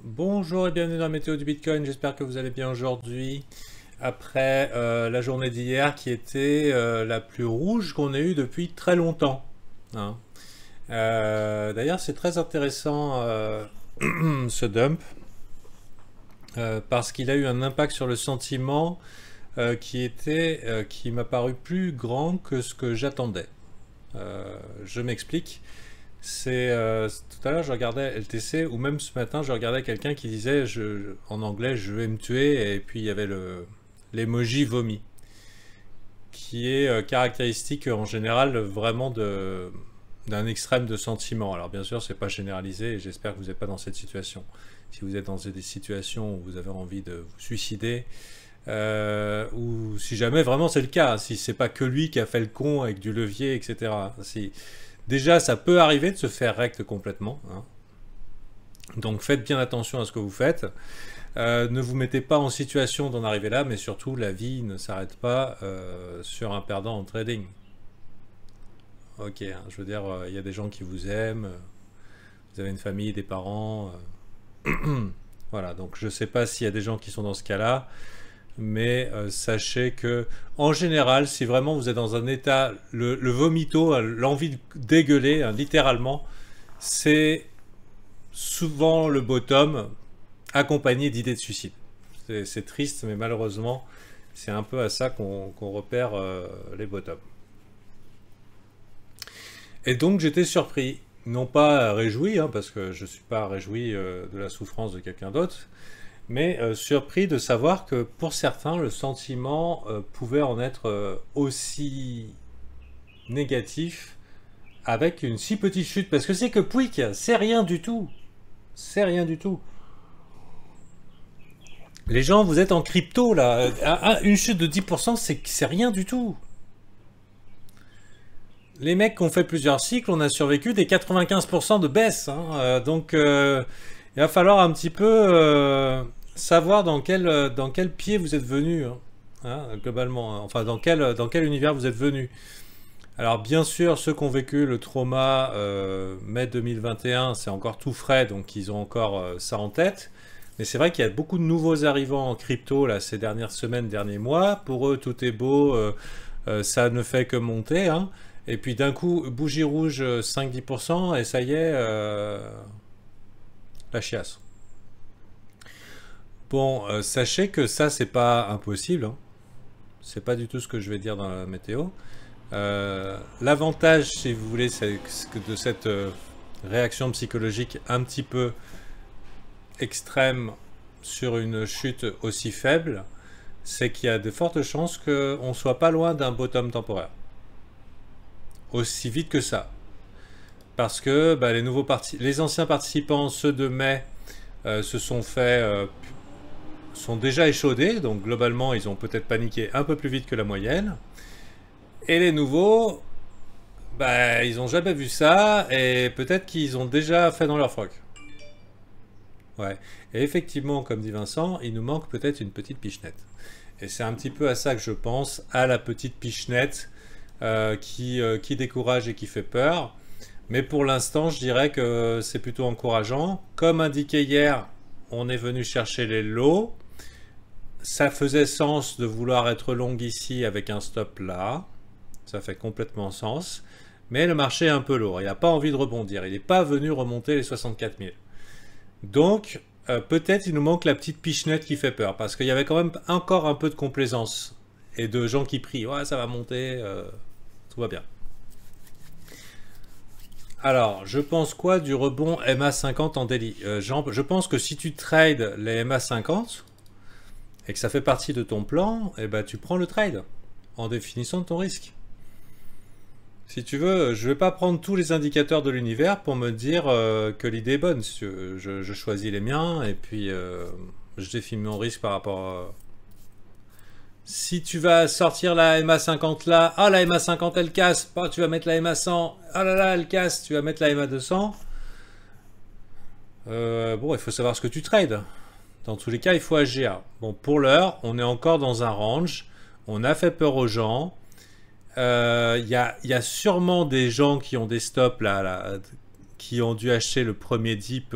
Bonjour et bienvenue dans la météo du Bitcoin, j'espère que vous allez bien aujourd'hui. Après la journée d'hier qui était la plus rouge qu'on ait eue depuis très longtemps, hein. D'ailleurs c'est très intéressant ce dump parce qu'il a eu un impact sur le sentiment qui m'a paru plus grand que ce que j'attendais. Je m'explique. Tout à l'heure je regardais LTC ou même ce matin je regardais quelqu'un qui disait en anglais je vais me tuer et puis il y avait l'emoji vomi qui est caractéristique en général vraiment d'un extrême de sentiment. Alors bien sûr c'est pas généralisé et j'espère que vous n'êtes pas dans cette situation. Si vous êtes dans des situations où vous avez envie de vous suicider ou si jamais vraiment c'est le cas, si c'est pas que lui qui a fait le con avec du levier etc. Si déjà, ça peut arriver de se faire rect complètement, hein. Donc faites bien attention à ce que vous faites. Ne vous mettez pas en situation d'en arriver là, mais surtout, la vie ne s'arrête pas sur un perdant en trading. Ok, hein, je veux dire, il y a des gens qui vous aiment, vous avez une famille, des parents. Voilà, donc je ne sais pas s'il y a des gens qui sont dans ce cas-là, mais sachez que, en général, si vraiment vous êtes dans un état, le vomito, l'envie de dégueuler, hein, littéralement, c'est souvent le bottom accompagné d'idées de suicide. C'est triste, mais malheureusement, c'est un peu à ça qu'on repère les bottoms. Et donc j'étais surpris, non pas réjoui, hein, parce que je ne suis pas réjoui de la souffrance de quelqu'un d'autre, mais surpris de savoir que pour certains, le sentiment pouvait en être aussi négatif avec une si petite chute. Parce que c'est que Pouic, c'est rien du tout. C'est rien du tout. Les gens, vous êtes en crypto là. Une chute de 10%, c'est rien du tout. Les mecs qui ont fait plusieurs cycles, on a survécu des 95% de baisse, hein. Donc il va falloir un petit peu savoir dans quel pied vous êtes venu, hein, globalement, hein. Enfin dans quel univers vous êtes venu. Alors bien sûr, ceux qui ont vécu le trauma mai 2021, c'est encore tout frais, donc ils ont encore ça en tête. Mais c'est vrai qu'il y a beaucoup de nouveaux arrivants en crypto là, ces dernières semaines, derniers mois. Pour eux, tout est beau, ça ne fait que monter, hein. Et puis d'un coup, bougie rouge 5-10%, et ça y est, la chiasse. Bon, sachez que ça, c'est pas impossible, hein. C'est pas du tout ce que je vais dire dans la météo. L'avantage, si vous voulez, c'est que de cette réaction psychologique un petit peu extrême sur une chute aussi faible, c'est qu'il y a de fortes chances qu'on ne soit pas loin d'un bottom temporaire. Aussi vite que ça. Parce que bah, les anciens participants, ceux de mai, sont déjà échaudés, donc globalement ils ont peut-être paniqué un peu plus vite que la moyenne. Et les nouveaux, bah, ils n'ont jamais vu ça, et peut-être qu'ils ont déjà fait dans leur froc. Ouais. Et effectivement, comme dit Vincent, il nous manque peut-être une petite pichenette. Et c'est un petit peu à ça que je pense, à la petite pichenette qui décourage et qui fait peur. Mais pour l'instant, je dirais que c'est plutôt encourageant. Comme indiqué hier, on est venu chercher les lots. Ça faisait sens de vouloir être long ici avec un stop là. Ça fait complètement sens. Mais le marché est un peu lourd. Il n'a pas envie de rebondir. Il n'est pas venu remonter les 64 000. Donc, peut-être il nous manque la petite pichenette qui fait peur. Parce qu'il y avait quand même encore un peu de complaisance. Et de gens qui prient. Ouais, ça va monter. Tout va bien. Alors, je pense quoi du rebond MA50 en daily? Je pense que si tu trades les MA50 et que ça fait partie de ton plan, eh ben, tu prends le trade en définissant ton risque. Si tu veux, je ne vais pas prendre tous les indicateurs de l'univers pour me dire que l'idée est bonne. Je choisis les miens et puis je définis mon risque par rapport à... Si tu vas sortir la MA50 là, ah la MA50 elle casse, oh, tu vas mettre la MA100, ah là là elle casse, tu vas mettre la MA200. Bon, il faut savoir ce que tu trades. Dans tous les cas, il faut agir. Bon, pour l'heure, on est encore dans un range. On a fait peur aux gens. Y a sûrement des gens qui ont des stops là qui ont dû acheter le premier dip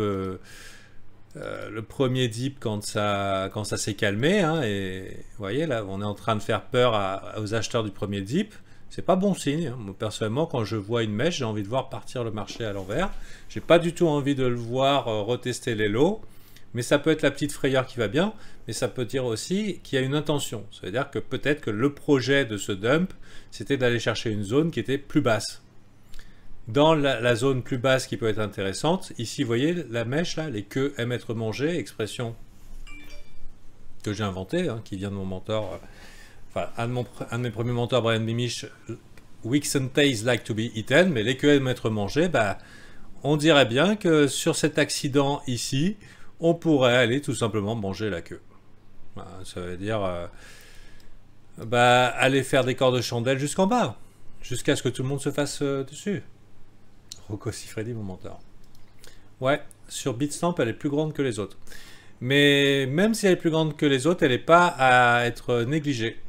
le premier dip quand ça s'est calmé, hein, et vous voyez là, on est en train de faire peur aux acheteurs du premier dip. C'est pas bon signe, hein. Moi, personnellement, quand je vois une mèche, j'ai envie de voir partir le marché à l'envers. J'ai pas du tout envie de le voir retester les lots, mais ça peut être la petite frayeur qui va bien, mais ça peut dire aussi qu'il y a une intention. Ça veut dire que peut-être que le projet de ce dump, c'était d'aller chercher une zone qui était plus basse. Dans la zone plus basse qui peut être intéressante, ici, vous voyez la mèche là, les queues aiment être mangées, expression que j'ai inventée, hein, qui vient de mon mentor, enfin un de mes premiers mentors, Brian Bimich, Wicks and tails like to be eaten, mais les queues aiment être mangées, bah, on dirait bien que sur cet accident ici, on pourrait aller tout simplement manger la queue. Bah, ça veut dire bah, aller faire des corps de chandelle jusqu'en bas, jusqu'à ce que tout le monde se fasse dessus. Rocco Siffredi, mon mentor. Ouais, sur Bitstamp, elle est plus grande que les autres. Mais même si elle est plus grande que les autres, elle n'est pas à être négligée.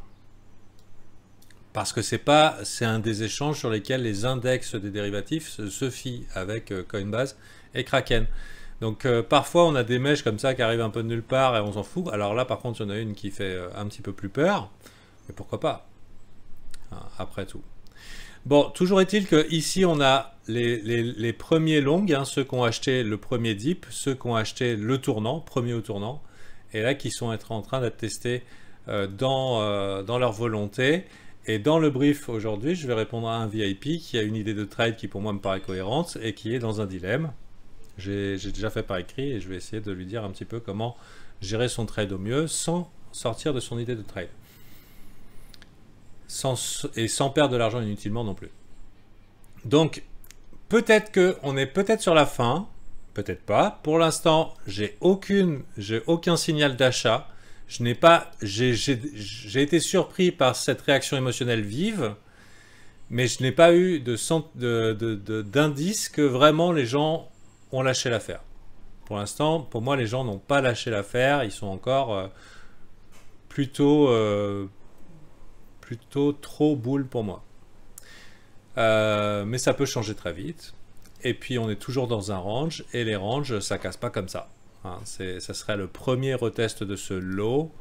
Parce que c'est un des échanges sur lesquels les index des dérivatifs se fient avec Coinbase et Kraken. Donc parfois on a des mèches comme ça qui arrivent un peu de nulle part et on s'en fout. Alors là par contre il y en a une qui fait un petit peu plus peur. Mais pourquoi pas, hein, après tout. Bon, toujours est-il que ici on a les premiers longs, hein, ceux qui ont acheté le premier dip, ceux qui ont acheté le tournant, premier au tournant, et là qui sont en train d'être testés dans leur volonté. Et dans le brief aujourd'hui, je vais répondre à un VIP qui a une idée de trade qui pour moi me paraît cohérente et qui est dans un dilemme. J'ai déjà fait par écrit et je vais essayer de lui dire un petit peu comment gérer son trade au mieux sans sortir de son idée de trade. Sans perdre de l'argent inutilement non plus. Donc, peut-être qu'on est peut-être sur la fin, peut-être pas. Pour l'instant, j'ai aucun signal d'achat. J'ai été surpris par cette réaction émotionnelle vive, mais je n'ai pas eu d'indice que vraiment les gens ont lâché l'affaire. Pour l'instant, pour moi, les gens n'ont pas lâché l'affaire. Ils sont encore plutôt trop bull pour moi. Mais ça peut changer très vite. Et puis on est toujours dans un range, et les ranges, ça casse pas comme ça. Hein, ça serait le premier retest de ce lot.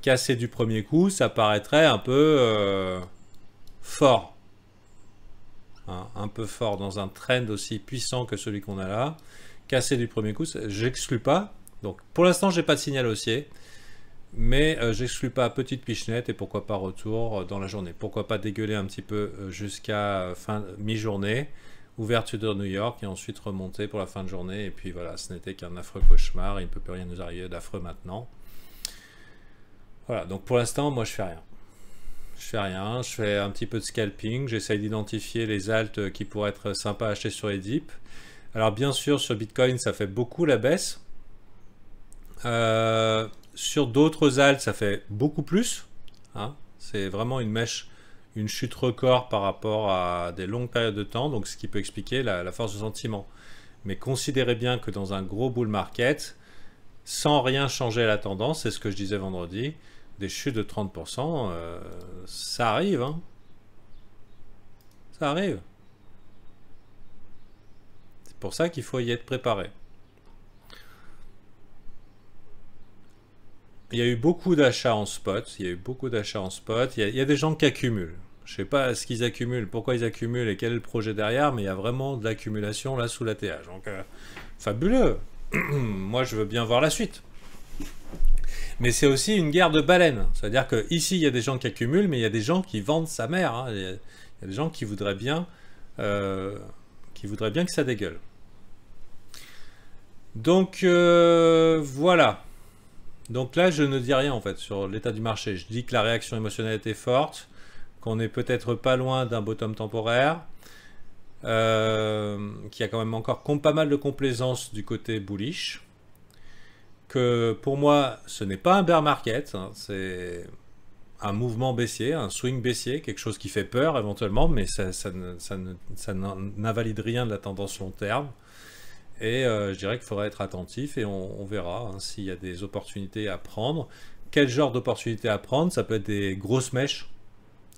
Cassé du premier coup, ça paraîtrait un peu fort. Hein, un peu fort dans un trend aussi puissant que celui qu'on a là. Cassé du premier coup, j'exclus pas. Donc pour l'instant, j'ai pas de signal haussier. Mais j'exclus pas petite pichenette et pourquoi pas retour dans la journée. Pourquoi pas dégueuler un petit peu jusqu'à mi-journée, ouverture de New York et ensuite remonter pour la fin de journée. Et puis voilà, ce n'était qu'un affreux cauchemar. Il ne peut plus rien nous arriver d'affreux maintenant. Voilà, donc pour l'instant, moi je fais rien. Je fais rien, je fais un petit peu de scalping. J'essaye d'identifier les alts qui pourraient être sympas à acheter sur les dips. Alors bien sûr, sur Bitcoin, ça fait beaucoup la baisse. Sur d'autres alts, ça fait beaucoup plus. Hein. C'est vraiment une mèche, une chute record par rapport à des longues périodes de temps, donc ce qui peut expliquer la force de sentiment. Mais considérez bien que dans un gros bull market, sans rien changer à la tendance, c'est ce que je disais vendredi, des chutes de 30%, ça arrive. Hein. Ça arrive. C'est pour ça qu'il faut y être préparé. Il y a eu beaucoup d'achats en spot. Il y a des gens qui accumulent. Je ne sais pas ce qu'ils accumulent, pourquoi ils accumulent et quel est le projet derrière, mais il y a vraiment de l'accumulation là sous l'ATH. Donc, fabuleux. Moi, je veux bien voir la suite. Mais c'est aussi une guerre de baleines. C'est-à-dire qu'ici, il y a des gens qui accumulent, mais il y a des gens qui vendent sa mère. Hein. Il y a des gens qui voudraient bien que ça dégueule. Donc, voilà. Donc là, je ne dis rien en fait sur l'état du marché. Je dis que la réaction émotionnelle était forte, qu'on n'est peut-être pas loin d'un bottom temporaire, qu'il y a quand même encore pas mal de complaisance du côté bullish, que pour moi, ce n'est pas un bear market, hein, c'est un mouvement baissier, un swing baissier, quelque chose qui fait peur éventuellement, mais ça n'invalide rien de la tendance long terme. Et je dirais qu'il faudrait être attentif et on verra hein, s'il y a des opportunités à prendre. Quel genre d'opportunités à prendre? Ça peut être des grosses mèches,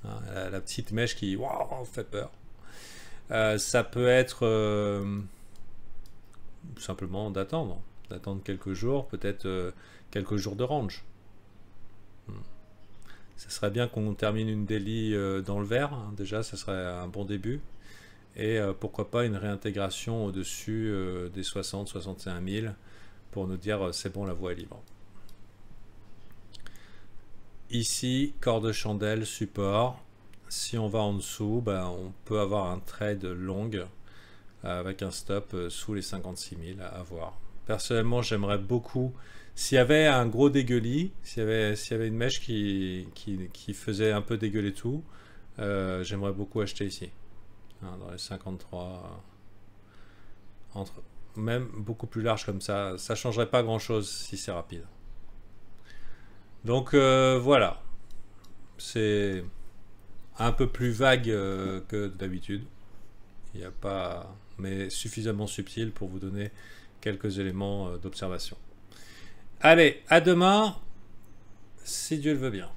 hein, la petite mèche qui wow, fait peur. Ça peut être simplement d'attendre. d'attendre quelques jours, peut-être quelques jours de range. Ça serait bien qu'on termine une daily dans le vert, hein. Déjà ça serait un bon début. Et pourquoi pas une réintégration au-dessus des 60-61 000 pour nous dire c'est bon, la voie est libre. Ici, corps de chandelle, support. Si on va en dessous, ben, on peut avoir un trade long avec un stop sous les 56 000 à voir. Personnellement, j'aimerais beaucoup, s'il y avait un gros dégueulis, s'il y avait une mèche qui faisait un peu dégueuler tout, j'aimerais beaucoup acheter ici. Hein, dans les 53, même beaucoup plus large comme ça changerait pas grand chose si c'est rapide. Donc voilà, c'est un peu plus vague que d'habitude. Il n'y a pas, mais suffisamment subtil pour vous donner quelques éléments d'observation. Allez, à demain, si Dieu le veut bien.